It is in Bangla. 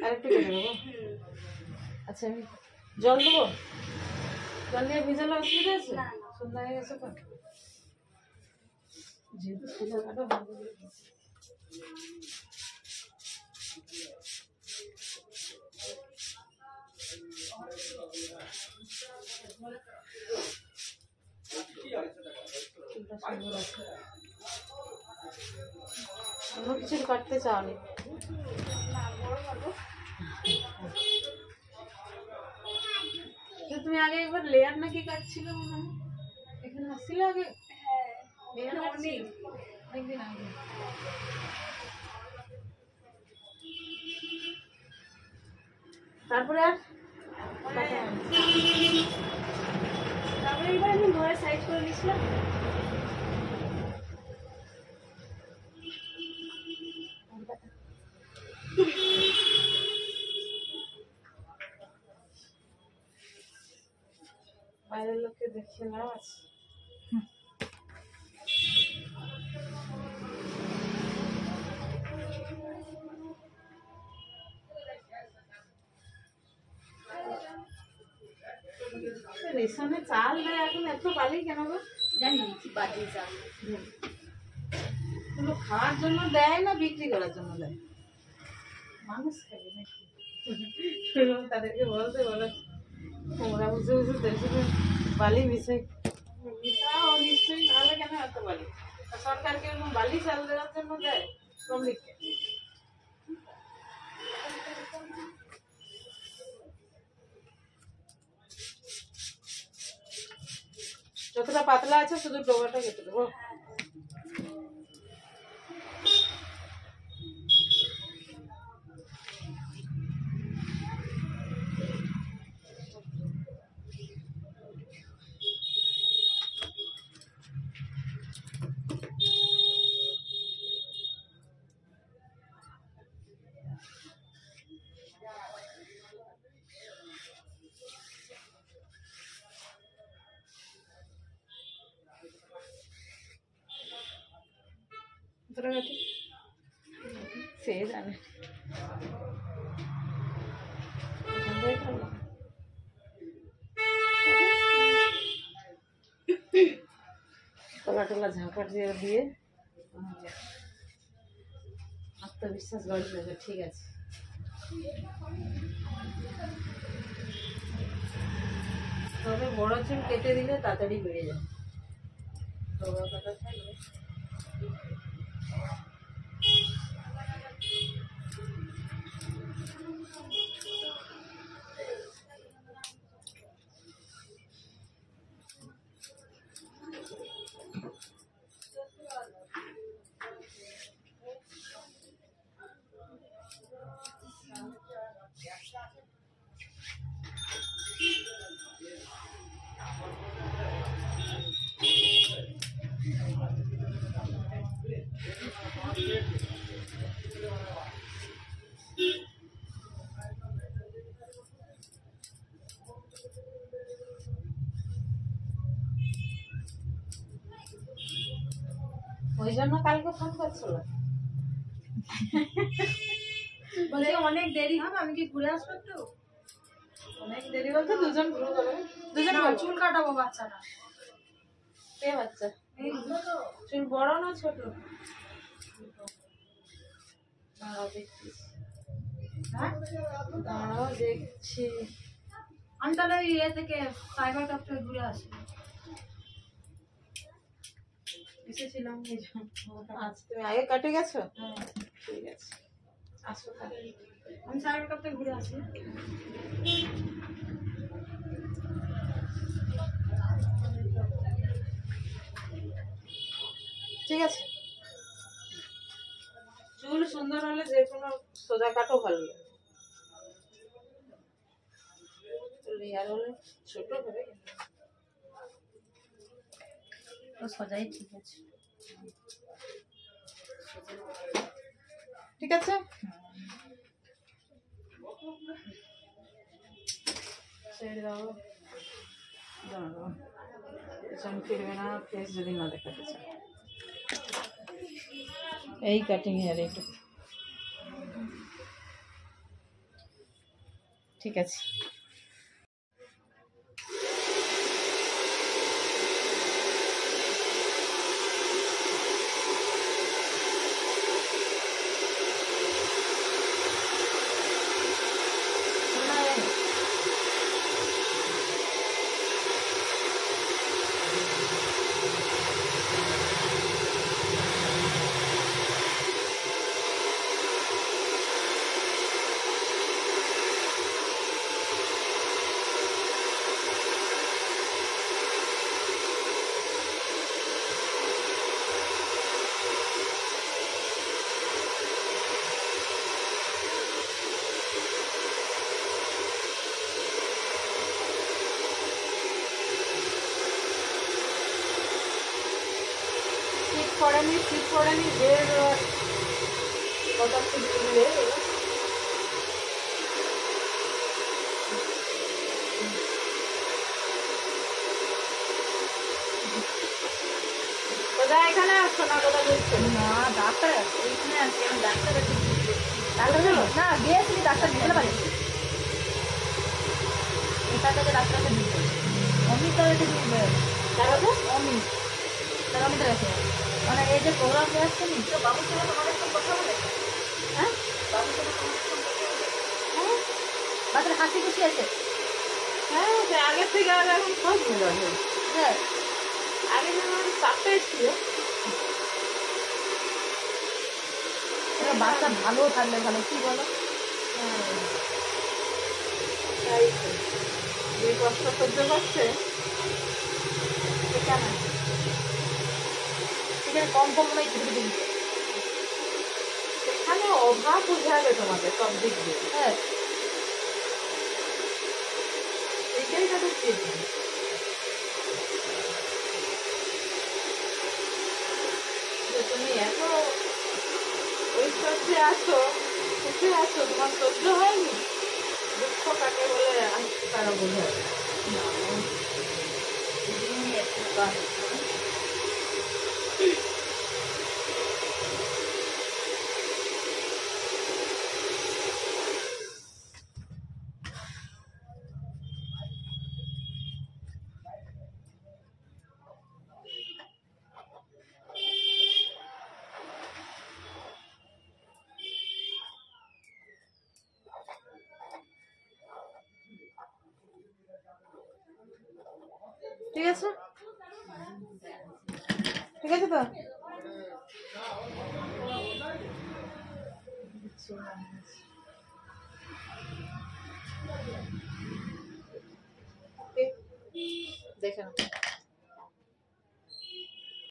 আরেকটু কেটে দেবো। আচ্ছা আমি জল দেবো, জল দিয়ে ভিজালে অসুবিধা আছে? সন্ধ্যা হয়ে গেছে তো, যেহেতু সোজা কাটা ভালো করে অন্য কিছু কাটতে চাওনি। তুমি আগে একবার লেয়ার নাকি কাটছিল মনে হয়, এখানে আসছিল আগে? হ্যাঁ লেয়ার অনেকদিন আগে। তারপরে আর তারপরে এবার আমি ঘরে সাইজ করে দিয়েছিলাম। বাইরের লোককে দেখে নাও আছে। রেশনে চাল দেয় এখন, এত বালি কেন গো? জানি কি বালি চাল খাওয়ার জন্য দেয় না বিক্রি করার জন্য দেয়? মানুষ খাবে নাকি? তাদেরকে বলতে বলো তোমরা বুঝে বুঝে দেশে বালি মিশাই মিশাও নিশ্চয়ই, নাহলে কেন এত বালি? সরকারকে এরকম বালি চাল দেওয়ার জন্য দেয় শ্রমিককে? যতটা পাতলা আছে শুধু ডোবাটা কেটে দেবো। সে জানে তলা টলা ঝাঁকাট দিয়ে আত্মবিশ্বাস গড়ে যাবে। ঠিক আছে, তবে বড় চুল কেটে দিলে তাড়াতাড়ি বেড়ে যায়। ডগা কাটা থাকলে ওই জন্য কালকে ফোন করছিল, বলছে অনেক দেরি হবে, আমি কি ঘুরে আসবো একটু? অনেক দেরি বলতে দুজন ঘুরে যাবে, দুজন চুল কাটাবো। বাচ্চাটা কে বাচ্চা? চুল বড় না ছোট? দাঁড়াও দেখছি, দাঁড়াও দেখছি। আমি তাহলে ইয়ে থেকে সাইবার ক্যাফে ঘুরে আসি, এসেছিলাম। আচ্ছা তুমি আগে কাটে গেছো? হ্যাঁ ঠিক আছে, আসো তাহলে আমি সাইবার ক্যাফে ঘুরে আসি। ঠিক আছে, চুল সুন্দর হলে যে কোনো সোজা কাটো ভালো লাগে, লেয়ার হলে ছোট হবে তো সোজাই ঠিক আছে। ঠিক আছে, ছেড়ে দাও, দাঁড়াও, পেছন ফিরবে না, ফেস যদি না দেখাতে চাও। এই কাটিং এর এটা ঠিক আছে। শীত পড়েনি বের কথা দিলে কোথায় এখানে আসছো না কোথায় বলছো না ডাক্তার এইখানে আসছে ডাক্তার ডাক্তার গেল না গিয়েছিলি ডাক্তার দিতে পারি এটা থেকে ডাক্তারকে দিতে অমিত এটা দিবে তারা তো অমিত তারা অমিত আছে মানে এই যে প্রোগ্রাম আসছে নি তো বাবুর সঙ্গে তোমাদের সঙ্গে কথা বলে হ্যাঁ বাবুর সঙ্গে তোমাদের সঙ্গে কথা বলে হ্যাঁ বাচ্চারা হাসি খুশি আছে হ্যাঁ সে আগে থেকে আর এখন সব মিলে আছে হ্যাঁ আগে যেমন চাপটা ছিল বাচ্চা ভালো থাকলে ভালো কি বলো তাই তো যে কষ্ট সহ্য করছে সেটা না সেখানে কম কম নয় কিছু কিছু সেখানে অভাব বোঝাবে তোমাকে সব দিক দিয়ে হ্যাঁ এইটাই তাদের চেয়ে তুমি এত ঐশ্বর্যে আসো সুখে আসো তোমার সহ্য হয়নি দুঃখ কাকে বলে আসতে তারা বোঝাবে ঠিক আছে ঠিক আছে তো দেখে